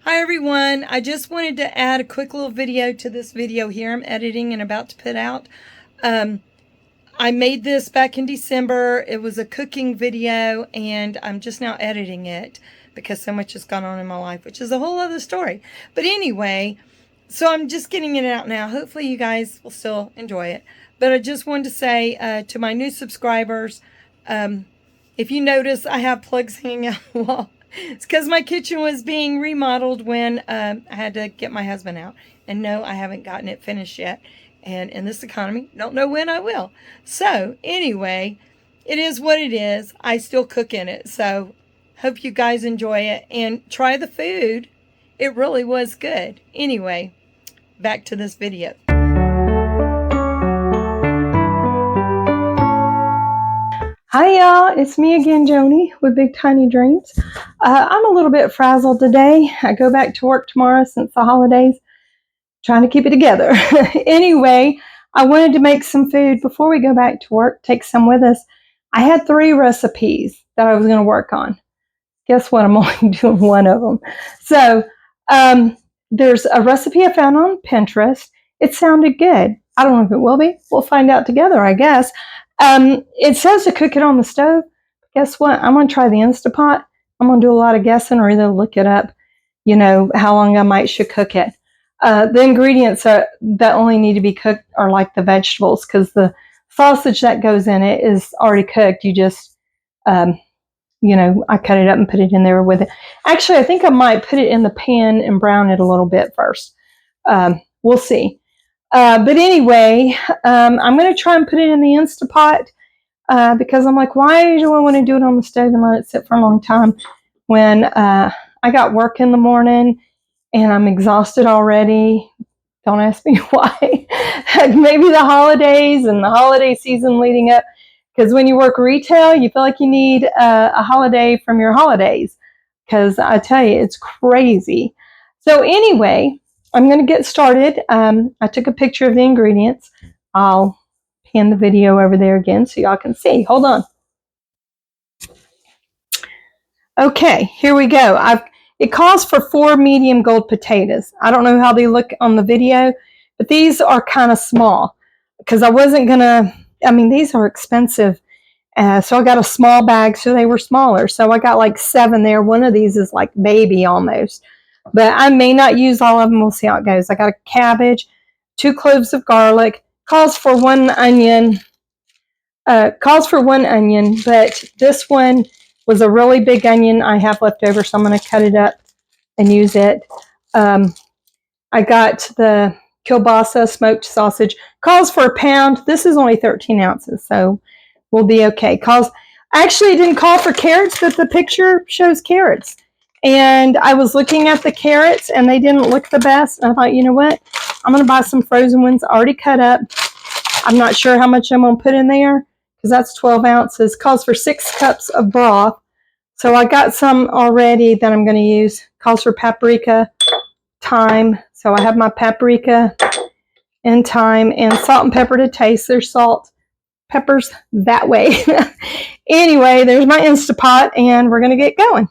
Hi everyone, I just wanted to add a quick little video to this video here I'm editing and about to put out. I made this back in December. It was a cooking video and I'm just now editing it because so much has gone on in my life, which is a whole other story. But anyway, so I'm just getting it out now. Hopefully you guys will still enjoy it. But I just wanted to say to my new subscribers, if you notice I have plugs hanging out the wall, it's because my kitchen was being remodeled when I had to get my husband out. And no, I haven't gotten it finished yet. And in this economy, don't know when I will. So anyway, it is what it is. I still cook in it. So hope you guys enjoy it and try the food. It really was good. Anyway, back to this video. Hi y'all, it's me again, Joni, with Big Tiny Dreams. I'm a little bit frazzled today. I go back to work tomorrow since the holidays, trying to keep it together. Anyway, I wanted to make some food before we go back to work, take some with us. I had 3 recipes that I was going to work on. Guess what? I'm only doing one of them. So there's a recipe I found on Pinterest. It sounded good. I don't know if it will be. We'll find out together, I guess. It says to cook it on the stove. Guess what? I'm going to try the Instapot. I'm going to do a lot of guessing or either look it up, how long I should cook it. The ingredients that only need to be cooked are like the vegetables, because the sausage that goes in it is already cooked. You just, I cut it up and put it in there with it. Actually, I think I might put it in the pan and brown it a little bit first. We'll see. But anyway, I'm going to try and put it in the Instapot because I'm like, why do I want to do it on the stove and let it sit for a long time when I got work in the morning and I'm exhausted already? Don't ask me why. Maybe the holidays and the holiday season leading up, because when you work retail, you feel like you need a holiday from your holidays, because I tell you, it's crazy. So anyway, I'm going to get started. I took a picture of the ingredients. I'll pin the video over there again so y'all can see. Hold on. Okay, here we go. It calls for 4 medium gold potatoes. I don't know how they look on the video, but these are kind of small because I wasn't going to, these are expensive. So I got a small bag, so they were smaller. So I got like 7 there. One of these is like baby almost. But I may not use all of them. We'll see how it goes. I got a cabbage, 2 cloves of garlic. Calls for 1 onion. But this one was a really big onion I have left over, so I'm going to cut it up and use it. I got the kielbasa smoked sausage. Calls for 1 pound. This is only 13 ounces, so we'll be okay. Actually, it didn't call for carrots, but the picture shows carrots. And I was looking at the carrots, and they didn't look the best. And I thought, you know what? I'm going to buy some frozen ones already cut up. I'm not sure how much I'm going to put in there, because that's 12 ounces. Calls for 6 cups of broth. So I got some already that I'm going to use. Calls for paprika, thyme. So I have my paprika and thyme, and salt and pepper to taste. There's salt, peppers that way. Anyway, there's my Instapot, and we're going to get going.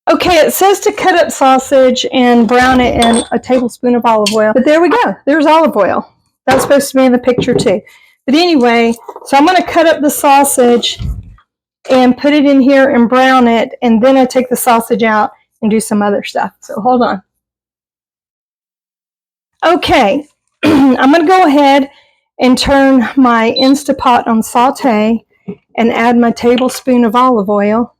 Okay, it says to cut up sausage and brown it in a tablespoon of olive oil. But there we go. There's olive oil. That's supposed to be in the picture too. But anyway, so I'm going to cut up the sausage and put it in here and brown it. And then I take the sausage out and do some other stuff. So hold on. Okay, I'm going to go ahead and turn my Instapot on saute and add my tablespoon of olive oil.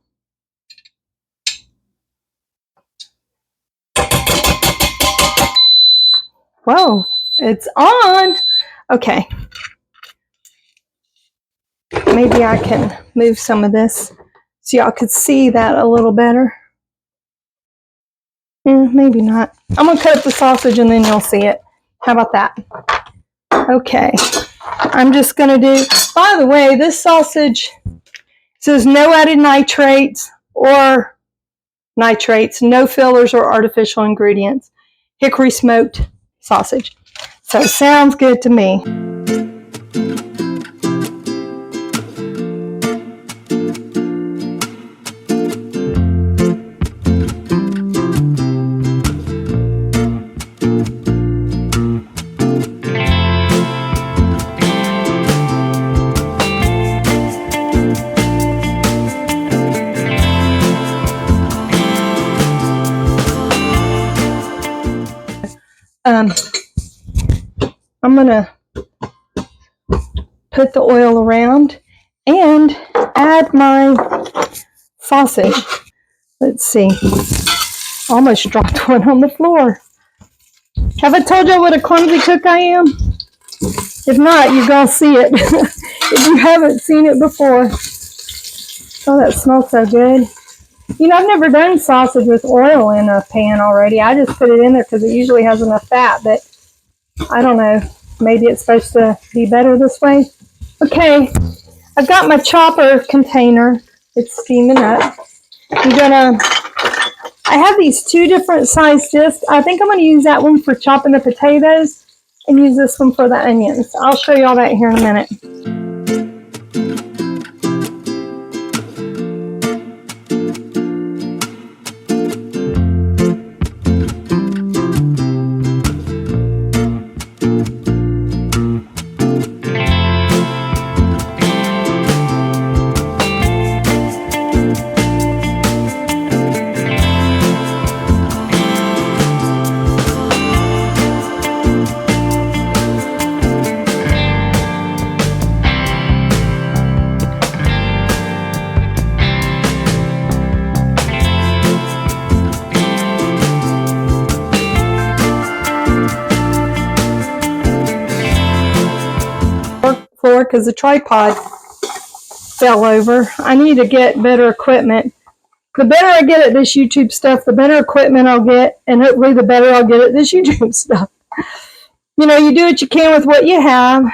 Whoa, it's on. Okay. Maybe I can move some of this so y'all could see that a little better. Maybe not. I'm going to cut up the sausage and then you'll see it. How about that? Okay. I'm just going to do, by the way, this sausage says no added nitrates or no fillers or artificial ingredients. Hickory smoked sausage. So sounds good to me. I'm gonna put the oil around and add my sausage. Let's see. Almost dropped one on the floor. Have I told you what a clumsy cook I am? If not, you're gonna see it. If you haven't seen it before. Oh, that smells so good. You know, I've never done sausage with oil in a pan already. I just put it in there because it usually has enough fat, but I don't know. Maybe it's supposed to be better this way. Okay, I've got my chopper container. It's steaming up. I have these two different size discs. I think I'm gonna use that one for chopping the potatoes and use this one for the onions. I'll show you all that here in a minute. Floor because the tripod fell over. I need to get better equipment. The better I get at this YouTube stuff, the better equipment I'll get, and hopefully the better I'll get at this YouTube stuff. You know, you do what you can with what you have.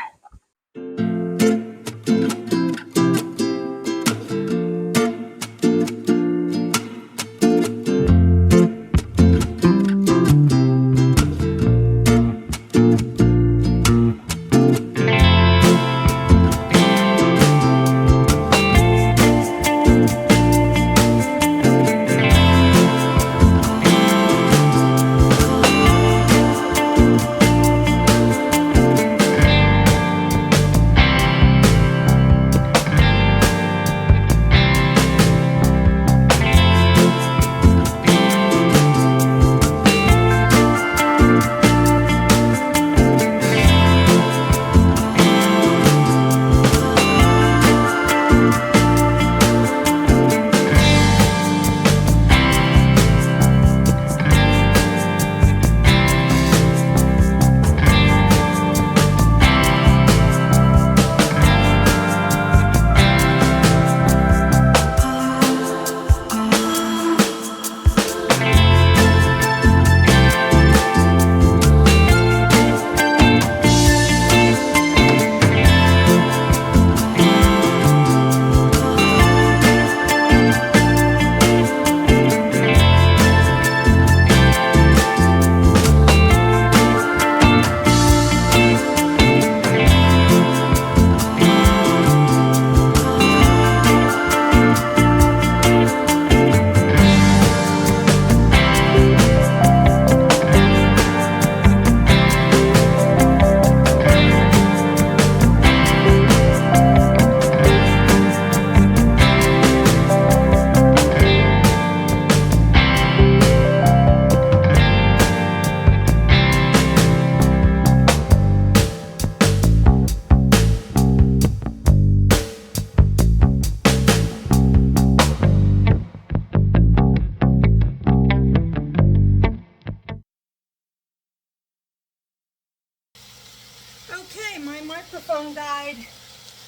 Okay, my microphone died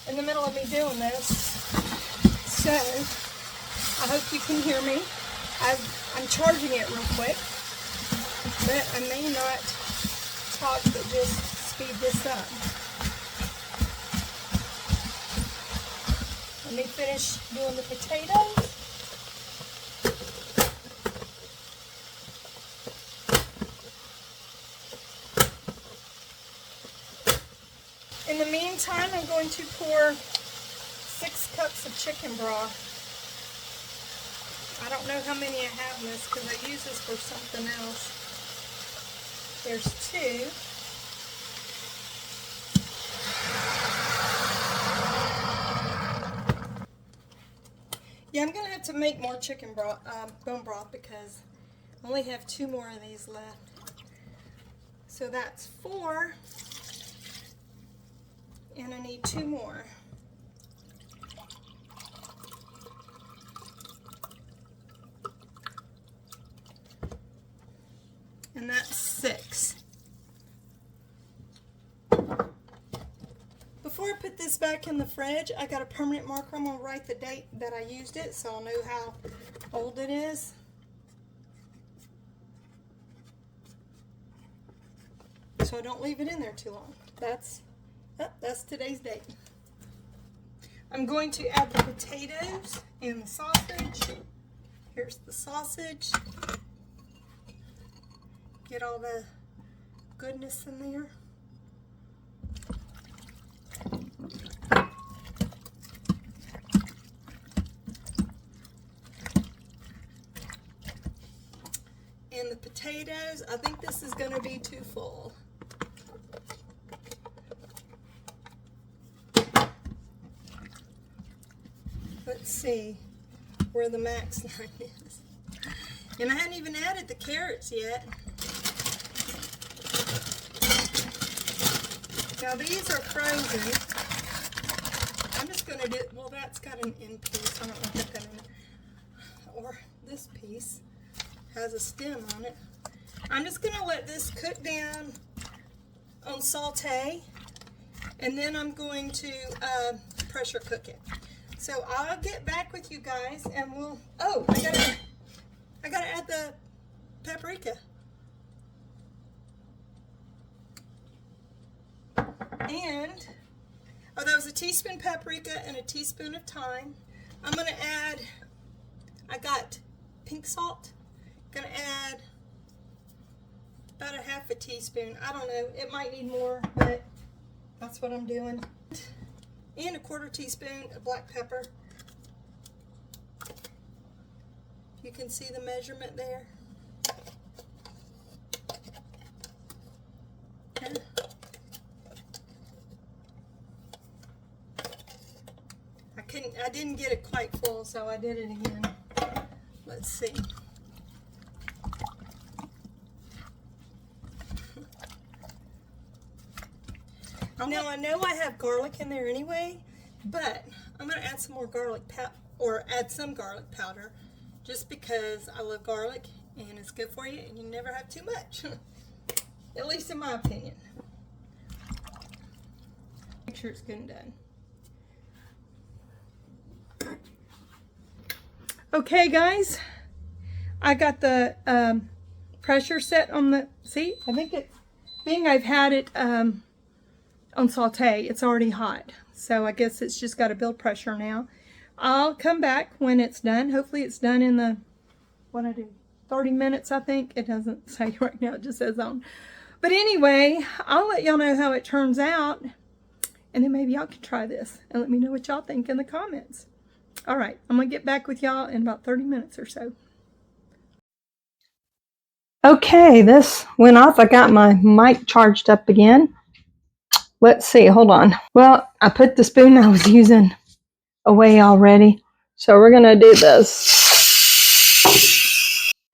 in the middle of me doing this, so I hope you can hear me. I'm charging it real quick, but I may not talk, but just speed this up. Let me finish doing the potatoes. In the meantime, I'm going to pour 6 cups of chicken broth. I don't know how many I have in this because I use this for something else. There's 2. Yeah, I'm going to have to make more chicken broth, bone broth, because I only have 2 more of these left. So that's 4, and I need 2 more. And that's 6. Before I put this back in the fridge, I got a permanent marker. I'm going to write the date that I used it so I'll know how old it is. So I don't leave it in there too long. That's today's date. I'm going to add the potatoes and the sausage. Here's the sausage. Get all the goodness in there. And the potatoes, I think this is going to be too full. Let's see where the max line is. And I hadn't even added the carrots yet. Now these are frozen. I'm just going to do, well, that's got an end piece. I don't know if that or this piece has a stem on it. I'm just going to let this cook down on saute, and then I'm going to pressure cook it. So I'll get back with you guys, and we'll. Oh, I gotta add the paprika. And that was a teaspoon paprika and a teaspoon of thyme. I'm gonna add. I got pink salt. Gonna add about a half a teaspoon. I don't know, it might need more, but that's what I'm doing. And a 1/4 teaspoon of black pepper. You can see the measurement there. Okay. I didn't get it quite full, so I did it again. Let's see. Now I know I have garlic in there anyway, but I'm going to add some more garlic add some garlic powder, just because I love garlic and it's good for you, and you never have too much, at least in my opinion. Make sure it's good and done. Okay, guys, I got the pressure set on the. See, I think being I've had it. On saute, it's already hot, so I guess it's just got to build pressure now. I'll come back when it's done. Hopefully it's done in the 30 minutes. I think it doesn't say right now, it just says on. But anyway, I'll let y'all know how it turns out, and then maybe y'all can try this and let me know what y'all think in the comments. All right, I'm gonna get back with y'all in about 30 minutes or so. Okay, this went off. I got my mic charged up again. Let's see, hold on. Well, I put the spoon I was using away already, so we're gonna do this.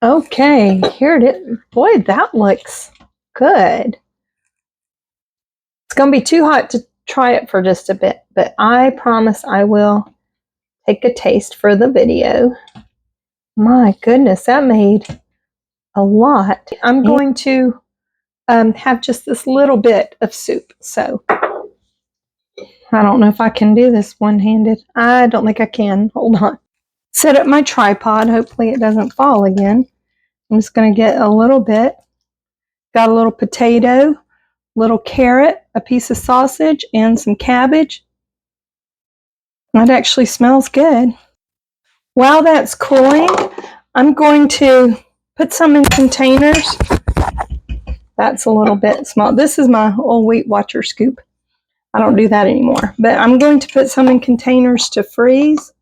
Okay, here it is. Boy, that looks good. It's gonna be too hot to try it for just a bit, but I promise I will take a taste for the video. My goodness, that made a lot. I'm going to have just this little bit of soup, so I don't know if I can do this one-handed. I don't think I can. Hold on. Set up my tripod. Hopefully it doesn't fall again. I'm just going to get a little bit. Got a little potato, little carrot, a piece of sausage, and some cabbage. That actually smells good. While that's cooling, I'm going to put some in containers. That's a little bit small. This is my old Weight Watcher scoop. I don't do that anymore. But I'm going to put some in containers to freeze.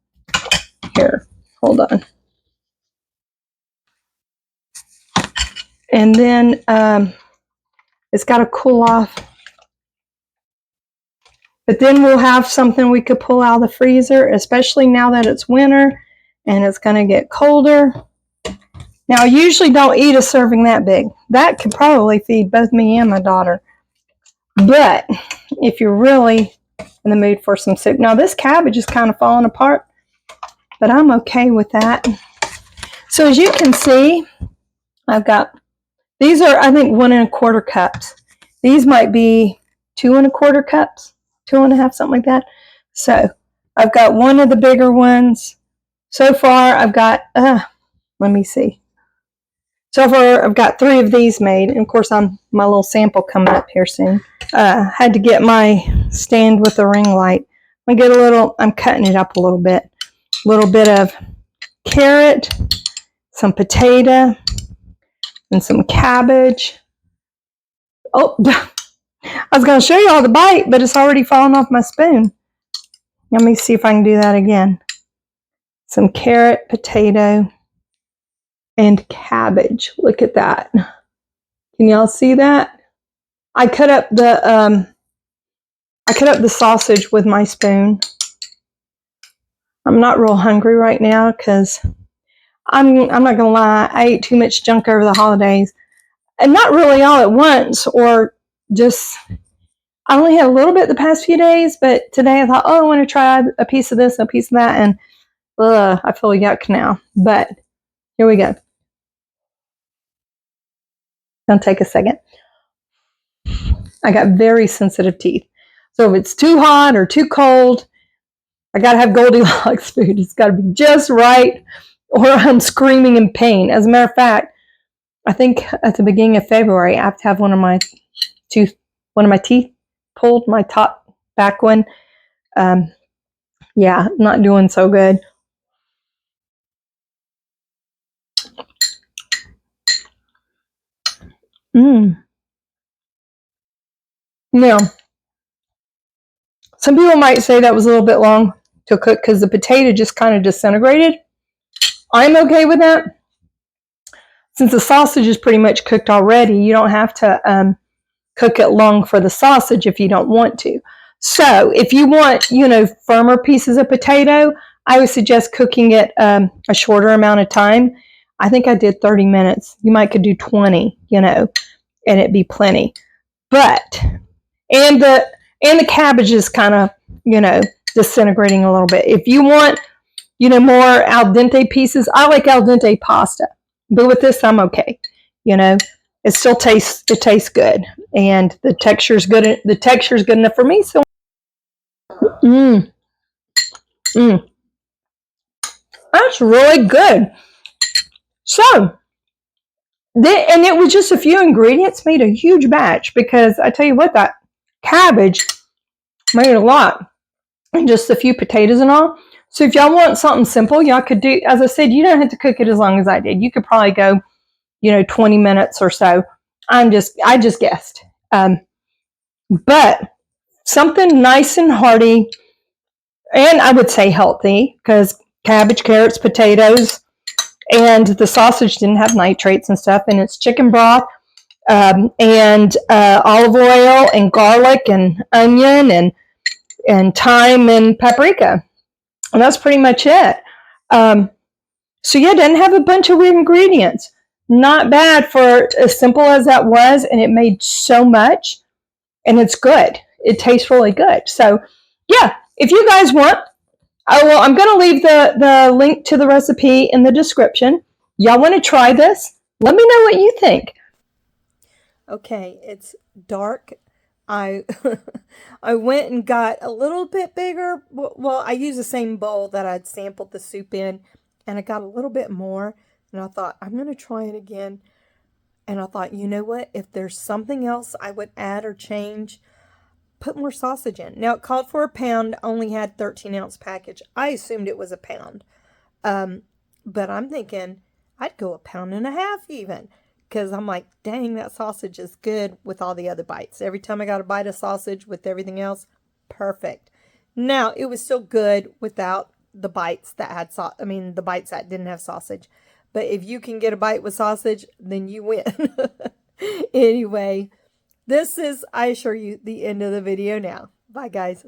Here, hold on. And then it's got to cool off. But then we'll have something we could pull out of the freezer, especially now that it's winter and it's going to get colder. Now, I usually don't eat a serving that big. That could probably feed both me and my daughter. But if you're really in the mood for some soup. Now, this cabbage is kind of falling apart, but I'm okay with that. So as you can see, I've got, these are, I think, 1 1/4 cups. These might be 2 1/4 cups, 2 1/2, something like that. So I've got one of the bigger ones. So far, I've got, let me see. So far, I've got 3 of these made. And of course, my little sample coming up here soon. Had to get my stand with the ring light. I get a little, I'm cutting it up a little bit. A little bit of carrot, some potato, and some cabbage. Oh, I was going to show you all the bite, but it's already fallen off my spoon. Let me see if I can do that again. Some carrot, potato, and cabbage. Look at that. Can y'all see that? I cut up the sausage with my spoon. I'm not real hungry right now because I'm not gonna lie, I ate too much junk over the holidays, and not really all at once, or just, I only had a little bit the past few days, but today I thought, oh, I want to try a piece of this, a piece of that, and I feel yuck now. But here we go. Gonna take a second. I got very sensitive teeth, so if it's too hot or too cold, I gotta have Goldilocks food. It's gotta be just right, or I'm screaming in pain. As a matter of fact, I think at the beginning of February, I have to have one of my teeth pulled, my top back one. Yeah, not doing so good. Now, some people might say that was a little bit long to cook because the potato just kind of disintegrated. I'm okay with that. Since the sausage is pretty much cooked already, you don't have to cook it long for the sausage if you don't want to. So if you want, firmer pieces of potato, I would suggest cooking it a shorter amount of time. I think I did 30 minutes. You might could do 20, and it'd be plenty. But, and the cabbage is kind of, disintegrating a little bit. If you want, more al dente pieces, I like al dente pasta. But with this, I'm okay. It still tastes good, and the texture's good. The texture's good enough for me. So, that's really good. So, and it was just a few ingredients made a huge batch, because I tell you what, that cabbage made a lot, and just a few potatoes and all. So if y'all want something simple, y'all could do, as I said, you don't have to cook it as long as I did. You could probably go, 20 minutes or so. I just guessed. But something nice and hearty, and I would say healthy, because cabbage, carrots, potatoes, and the sausage didn't have nitrates and stuff, and it's chicken broth, and olive oil and garlic and onion and thyme and paprika. And that's pretty much it. So yeah, it doesn't have a bunch of weird ingredients. Not bad for as simple as that was, and it made so much, and it's good. It tastes really good. So yeah, if you guys want, I'm going to leave the link to the recipe in the description. Y'all want to try this? Let me know what you think. Okay, it's dark. I went and got a little bit bigger. Well, I used the same bowl that I'd sampled the soup in, and I got a little bit more, and I thought, I'm going to try it again. And I thought, you know what? If there's something else I would add or change, put more sausage in. Now, it called for a pound, only had 13-ounce package. I assumed it was a pound. But I'm thinking I'd go 1.5 pounds even. Because I'm like, dang, that sausage is good with all the other bites. Every time I got a bite of sausage with everything else, perfect. Now, it was still good without the bites that had the bites that didn't have sausage. But if you can get a bite with sausage, then you win. Anyway, this is, I assure you, the end of the video now. Bye, guys.